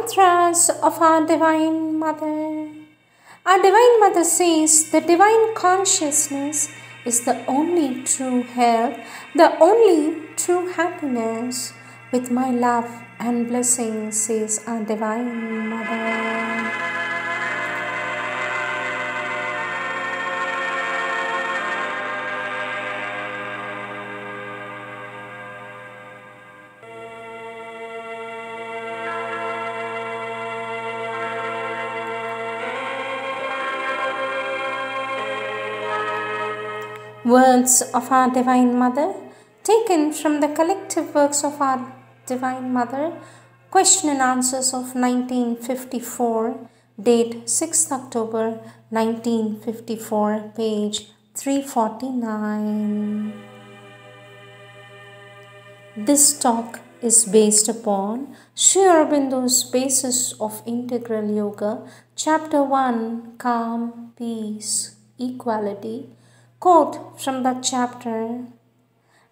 Mantras of our Divine Mother. Our Divine Mother says the Divine Consciousness is the only true health, the only true happiness. With my love and blessings, says our Divine Mother. Words of our Divine Mother, taken from the collective works of our Divine Mother, question and answers of 1954, date 6th October 1954, page 349. This talk is based upon Sri Aurobindo's Basis of Integral Yoga, Chapter 1, Calm, Peace, Equality. Quote from that chapter: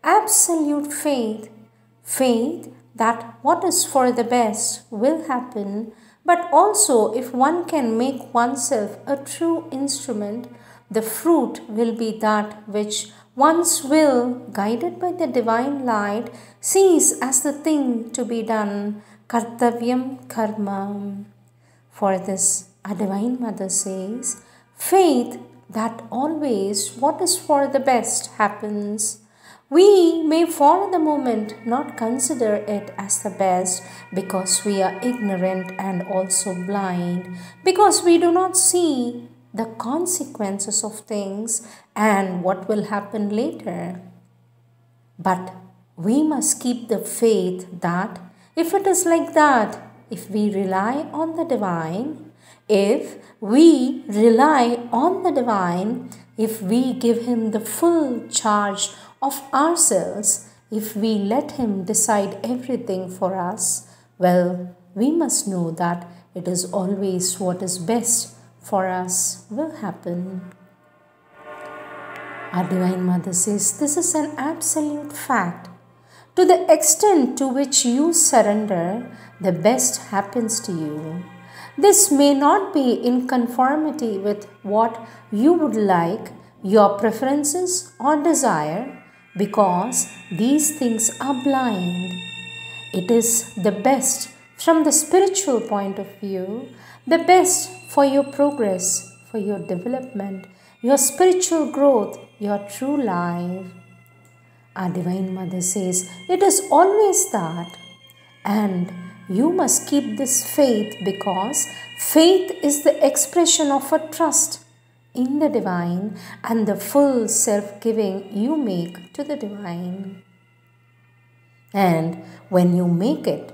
absolute faith, faith that what is for the best will happen, but also if one can make oneself a true instrument, the fruit will be that which one's will, guided by the divine light, sees as the thing to be done, kartavyam karma. For this, our Divine Mother says, faith that always what is for the best happens. We may for the moment not consider it as the best because we are ignorant and also blind, because we do not see the consequences of things and what will happen later. But we must keep the faith that if it is like that, if we rely on the divine, if we rely on the divine, if we give him the full charge of ourselves, if we let him decide everything for us, well, we must know that it is always what is best for us will happen. Our Divine Mother says this is an absolute fact. To the extent to which you surrender, the best happens to you. This may not be in conformity with what you would like, your preferences or desire, because these things are blind. It is the best from the spiritual point of view, the best for your progress, for your development, your spiritual growth, your true life. Our Divine Mother says it is always that, and you must keep this faith because faith is the expression of a trust in the divine and the full self-giving you make to the divine. And when you make it,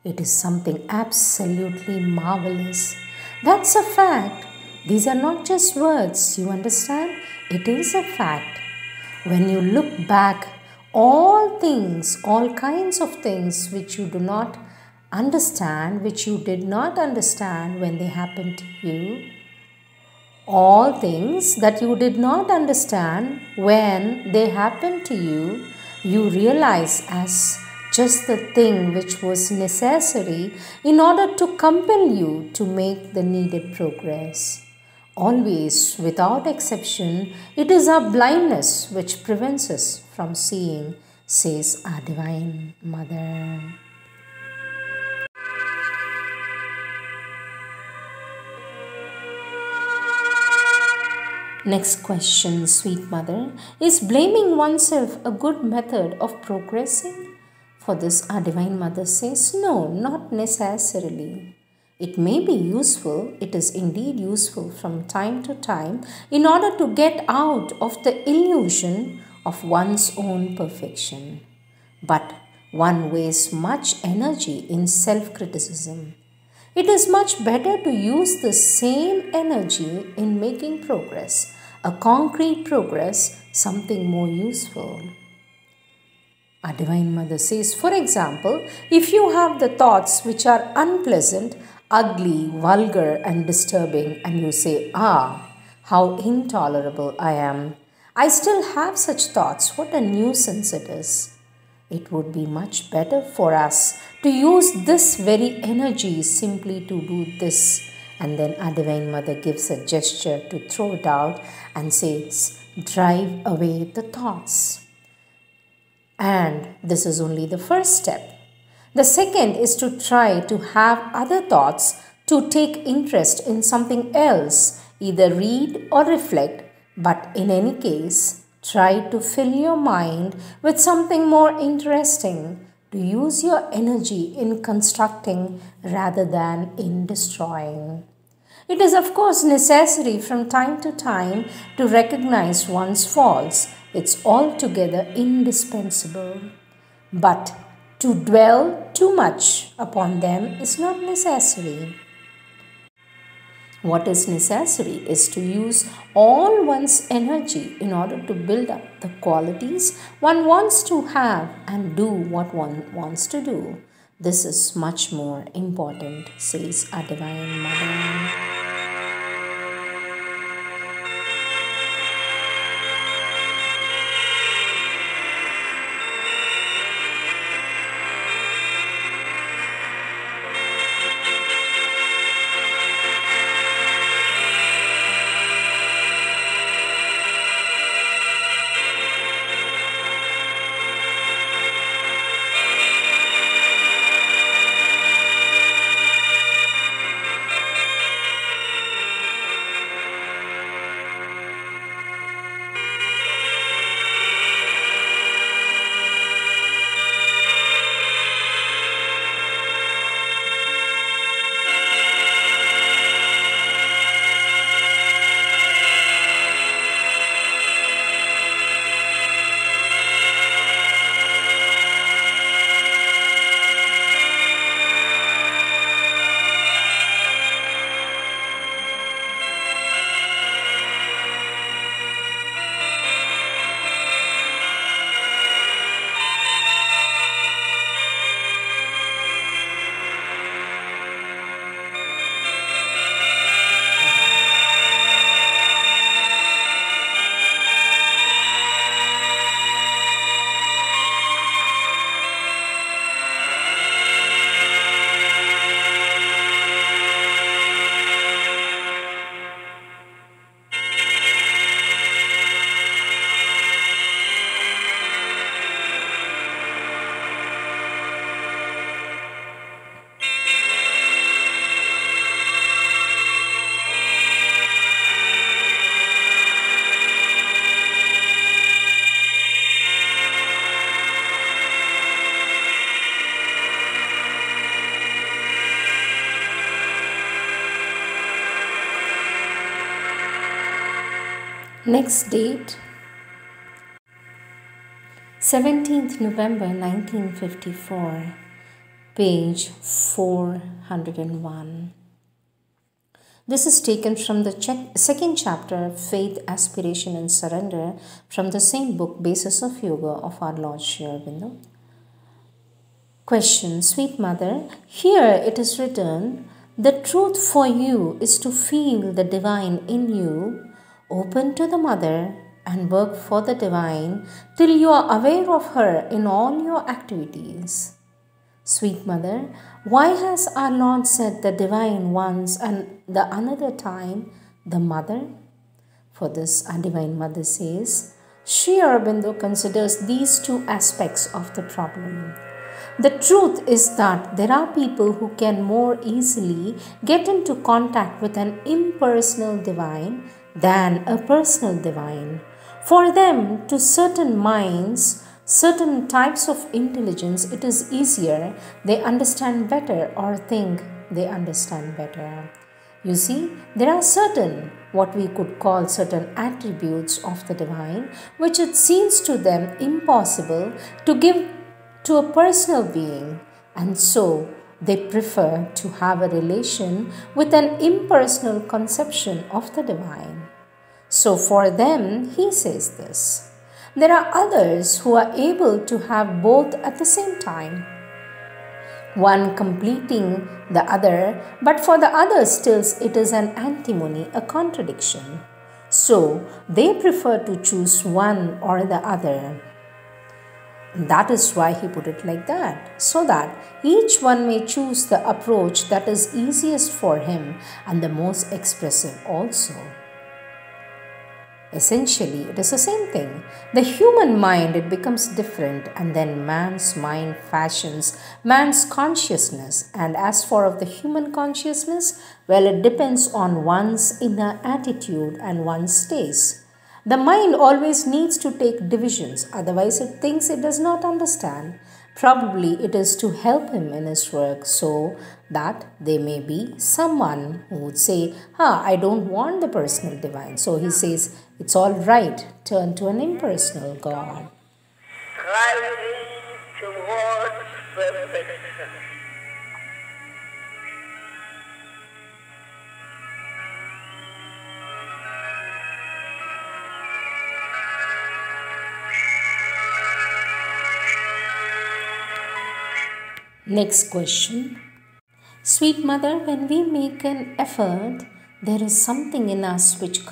it is something absolutely marvelous. That's a fact. These are not just words, you understand? It is a fact. When you look back, all things, all kinds of things which you do not understand, which you did not understand when they happened to you, all things that you did not understand when they happened to you, you realize as just the thing which was necessary in order to compel you to make the needed progress. Always, without exception, it is our blindness which prevents us from seeing, says our Divine Mother. Next question, sweet mother. Is blaming oneself a good method of progressing? For this, our Divine Mother says, no, not necessarily. It may be useful, it is indeed useful from time to time in order to get out of the illusion of one's own perfection. But one wastes much energy in self-criticism. It is much better to use the same energy in making progress, a concrete progress, something more useful. Our Divine Mother says, for example, if you have the thoughts which are unpleasant, ugly, vulgar and disturbing, and you say, how intolerable I am. I still have such thoughts. What a nuisance it is. It would be much better for us to use this very energy simply to do this. And then our Divine Mother gives a gesture to throw it out and says, drive away the thoughts. And this is only the first step. The second is to try to have other thoughts to take interest in something else, either read or reflect, but in any case, try to fill your mind with something more interesting, to use your energy in constructing rather than in destroying. It is, of course, necessary from time to time to recognize one's faults. It's altogether indispensable. But to dwell too much upon them is not necessary. What is necessary is to use all one's energy in order to build up the qualities one wants to have and do what one wants to do. This is much more important, says our Divine Mother. Next date, 17th November 1954, page 401. This is taken from the second chapter, Faith, Aspiration and Surrender, from the same book, Basis of Yoga of our Lord Sri Aurobindo. Question: Sweet Mother, here it is written, the truth for you is to feel the divine in you, open to the Mother, and work for the divine till you are aware of her in all your activities. Sweet Mother, why has our Lord said the divine once and the another time the Mother? For this, our Divine Mother says, Sri Aurobindo considers these two aspects of the problem. The truth is that there are people who can more easily get into contact with an impersonal divine than a personal divine. For them, to certain minds, certain types of intelligence, it is easier, they understand better or think they understand better. You see, there are certain, what we could call certain attributes of the divine, which it seems to them impossible to give to a personal being, and so they prefer to have a relation with an impersonal conception of the divine. So for them, he says this. There are others who are able to have both at the same time, one completing the other, but for the other still it is an antinomy, a contradiction. So they prefer to choose one or the other. And that is why he put it like that, so that each one may choose the approach that is easiest for him and the most expressive also. Essentially, it is the same thing. The human mind, it becomes different, and then man's mind fashions man's consciousness. And as for of the human consciousness, well, it depends on one's inner attitude and one's taste. The mind always needs to take divisions, otherwise it thinks it does not understand. Probably it is to help him in his work, so that there may be someone who would say, I don't want the personal divine. So he says, it's all right, turn to an impersonal God. Striving towards perfection. Next question. Sweet mother, when we make an effort, there is something in us which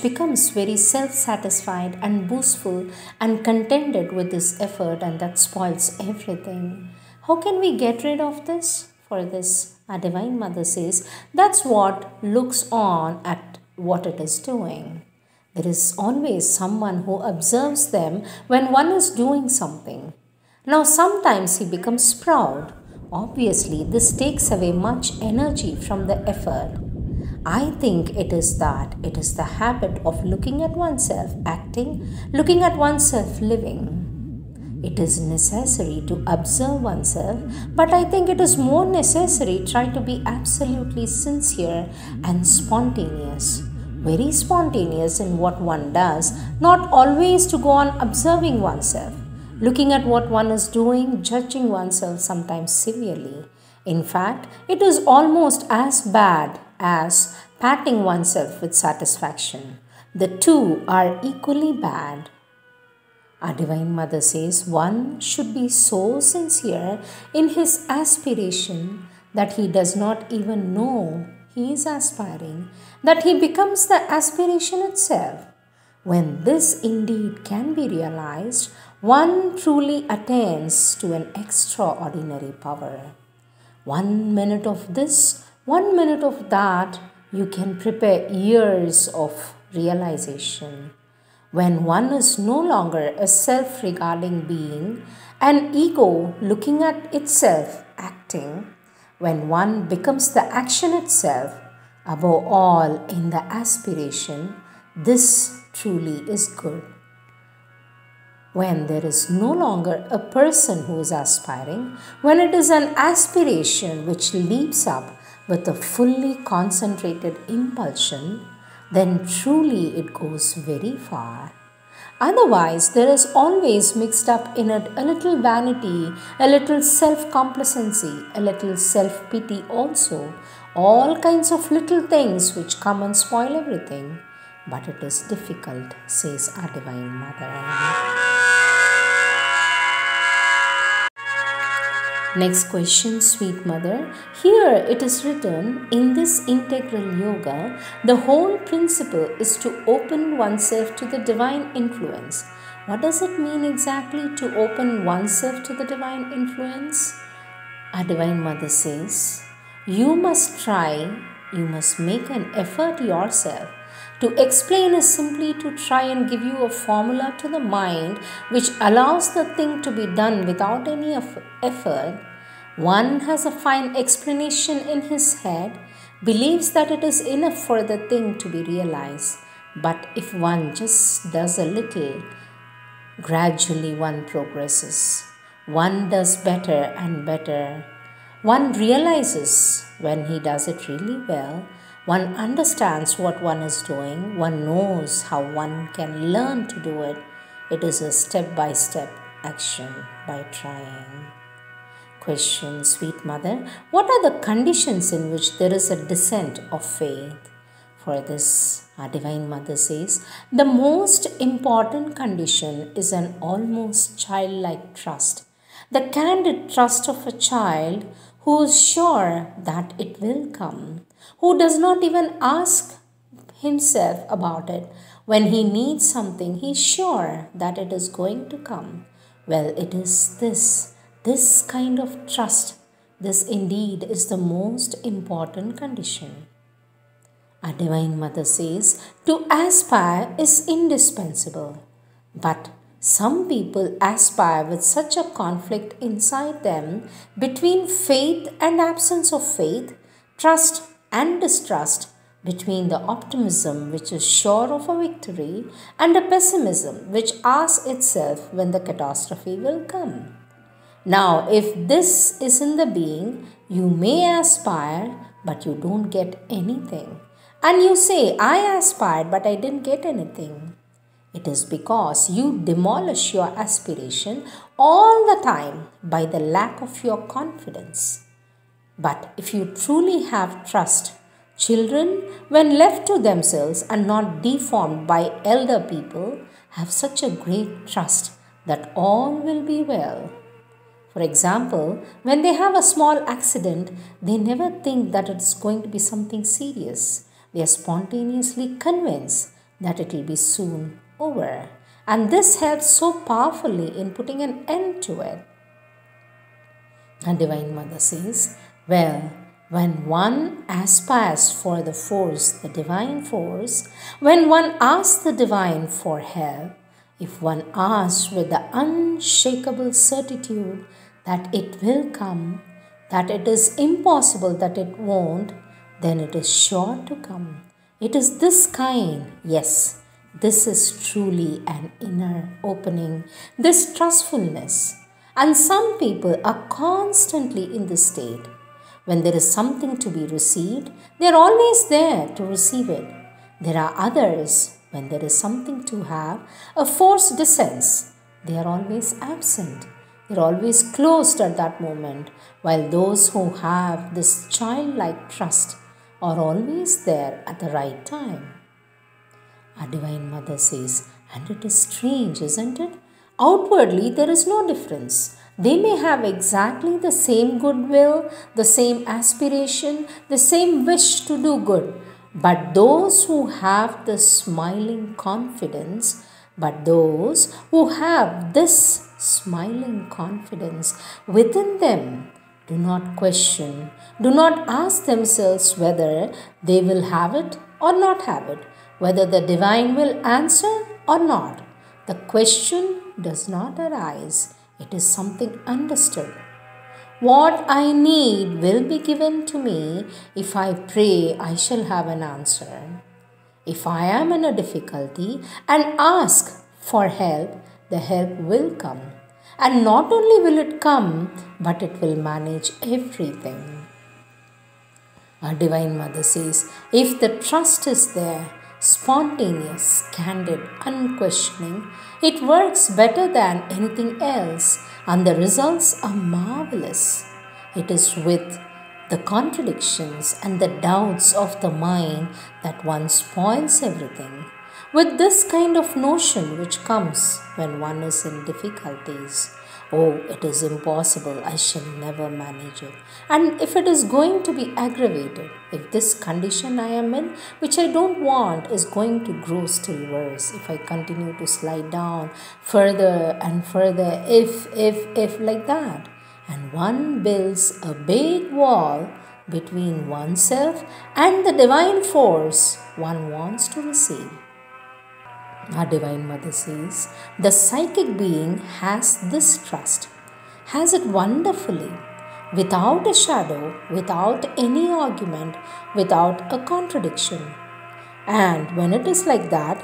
becomes very self-satisfied and boastful and contented with this effort, and that spoils everything. How can we get rid of this? For this, our Divine Mother says, that's what looks on at what it is doing. There is always someone who observes them when one is doing something. Now, sometimes he becomes proud. Obviously, this takes away much energy from the effort. I think it is the habit of looking at oneself acting, looking at oneself living. It is necessary to observe oneself, but I think it is more necessary try to be absolutely sincere and spontaneous. Very spontaneous in what one does, not always to go on observing oneself. Looking at what one is doing, judging oneself sometimes severely. In fact, it is almost as bad as patting oneself with satisfaction. The two are equally bad. Our Divine Mother says one should be so sincere in his aspiration that he does not even know he is aspiring, that he becomes the aspiration itself. When this indeed can be realized, one truly attains to an extraordinary power. 1 minute of this, 1 minute of that, you can prepare years of realization. When one is no longer a self-regarding being, an ego looking at itself acting, when one becomes the action itself, above all in the aspiration, this truly is good. When there is no longer a person who is aspiring, when it is an aspiration which leaps up with a fully concentrated impulsion, then truly it goes very far. Otherwise, there is always mixed up in it a little vanity, a little self-complacency, a little self-pity also, all kinds of little things which come and spoil everything. But it is difficult, says our Divine Mother. Next question, sweet mother. Here it is written, in this integral yoga, the whole principle is to open oneself to the divine influence. What does it mean exactly to open oneself to the divine influence? Our Divine Mother says, you must try, you must make an effort yourself. To explain is simply to try and give you a formula to the mind which allows the thing to be done without any effort. One has a fine explanation in his head, believes that it is enough for the thing to be realized. But if one just does a little, gradually one progresses. One does better and better. One realizes when he does it really well. One understands what one is doing. One knows how one can learn to do it. It is a step-by-step action by trying. Question, sweet mother, what are the conditions in which there is a descent of faith? For this, our Divine Mother says, the most important condition is an almost childlike trust. The candid trust of a child who is sure that it will come, who does not even ask himself about it. When he needs something, he is sure that it is going to come. Well, it is this kind of trust. This indeed is the most important condition. Our Divine Mother says to aspire is indispensable. But some people aspire with such a conflict inside them between faith and absence of faith, trust and distrust, between the optimism which is sure of a victory and a pessimism which asks itself when the catastrophe will come. Now, if this is in the being, you may aspire, but you don't get anything. And you say, I aspired, but I didn't get anything. It is because you demolish your aspiration all the time by the lack of your confidence. But if you truly have trust, children, when left to themselves and not deformed by elder people, have such a great trust that all will be well. For example, when they have a small accident, they never think that it's going to be something serious. They are spontaneously convinced that it will be soon over. And this helps so powerfully in putting an end to it. And Divine Mother says, well, when one aspires for the force, the divine force, when one asks the divine for help, if one asks with the unshakable certitude that it will come, that it is impossible that it won't, then it is sure to come. It is this kind, yes, this is truly an inner opening, this trustfulness. And some people are constantly in this state. When there is something to be received, they are always there to receive it. There are others, when there is something to have, a force descends. They are always absent. They are always closed at that moment, while those who have this childlike trust are always there at the right time. Our Divine Mother says, and it is strange, isn't it? Outwardly, there is no difference. They may have exactly the same goodwill, the same aspiration, the same wish to do good. But those who have the smiling confidence, smiling confidence within them, do not question, do not ask themselves whether they will have it or not have it, whether the divine will answer or not. The question does not arise. It is something understood. What I need will be given to me. If I pray, I shall have an answer. If I am in a difficulty and ask for help, the help will come. And not only will it come, but it will manage everything. Our Divine Mother says, if the trust is there, spontaneous, candid, unquestioning, it works better than anything else, and the results are marvelous. It is with the contradictions and the doubts of the mind that one spoils everything. With this kind of notion which comes when one is in difficulties, oh, it is impossible, I shall never manage it. And if it is going to be aggravated, if this condition I am in, which I don't want, is going to grow still worse, if I continue to slide down further and further, if like that, and one builds a big wall between oneself and the divine force one wants to receive. Our Divine Mother says, the psychic being has this trust, has it wonderfully, without a shadow, without any argument, without a contradiction. And when it is like that,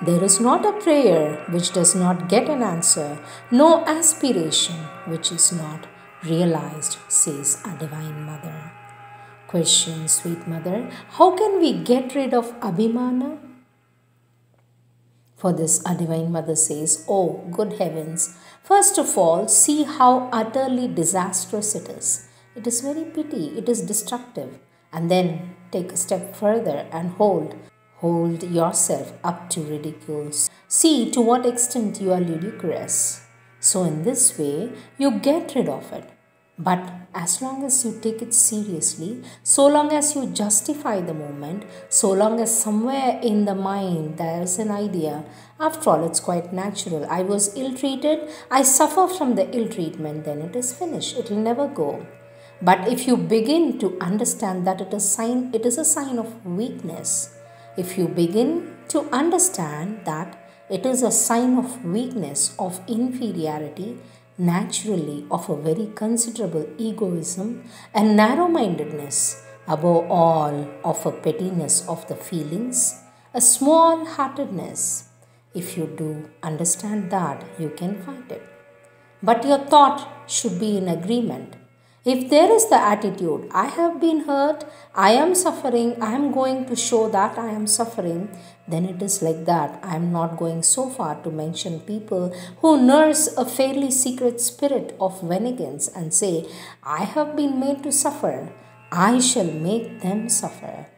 there is not a prayer which does not get an answer, no aspiration which is not realized, says our Divine Mother. Question, sweet Mother, how can we get rid of Abhimana? For this, our Divine Mother says, oh, good heavens, first of all, see how utterly disastrous it is. It is very pity, it is destructive. And then take a step further and hold yourself up to ridicule. See to what extent you are ludicrous. So in this way, you get rid of it. But as long as you take it seriously, so long as you justify the moment, so long as somewhere in the mind there is an idea, after all, it's quite natural. I was ill treated, I suffer from the ill treatment, then it is finished. It will never go. But if you begin to understand that it is a sign of weakness, if you begin to understand that it is a sign of weakness, of inferiority, naturally of a very considerable egoism and narrow mindedness, above all of a pettiness of the feelings, a small heartedness. If you do understand that, you can find it. But your thought should be in agreement. If there is the attitude, I have been hurt, I am suffering, I am going to show that I am suffering, then it is like that. I am not going so far to mention people who nurse a fairly secret spirit of vengeance and say, I have been made to suffer, I shall make them suffer.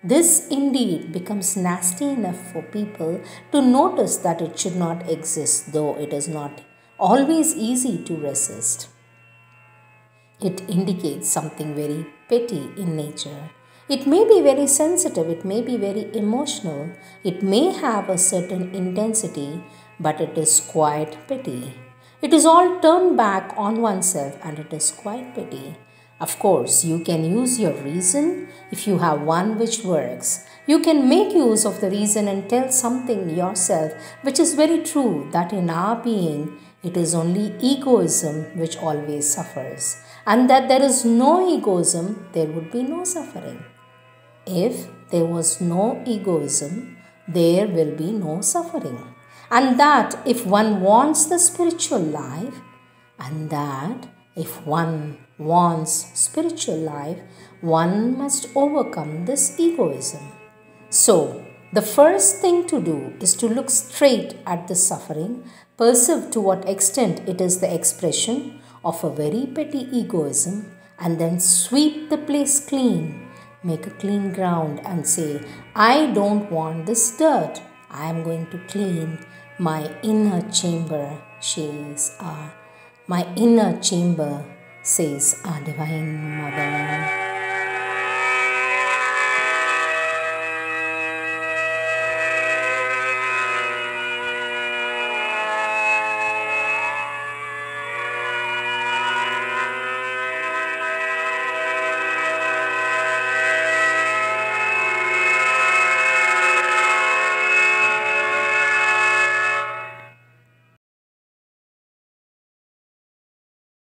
This indeed becomes nasty enough for people to notice that it should not exist, though it is not always easy to resist. It indicates something very petty in nature. It may be very sensitive, it may be very emotional, it may have a certain intensity, but it is quite petty. It is all turned back on oneself and it is quite petty. Of course, you can use your reason if you have one which works. You can make use of the reason and tell something yourself which is very true, that in our being it is only egoism which always suffers, and that there is no egoism, there would be no suffering. If there was no egoism, there will be no suffering. And that if one wants the spiritual life, and that if one wants spiritual life, one must overcome this egoism. So, the first thing to do is to look straight at the suffering, perceive to what extent it is the expression of a very petty egoism, and then sweep the place clean, make a clean ground and say, I don't want this dirt. I am going to clean my inner chamber, my inner chamber, says our Divine Mother.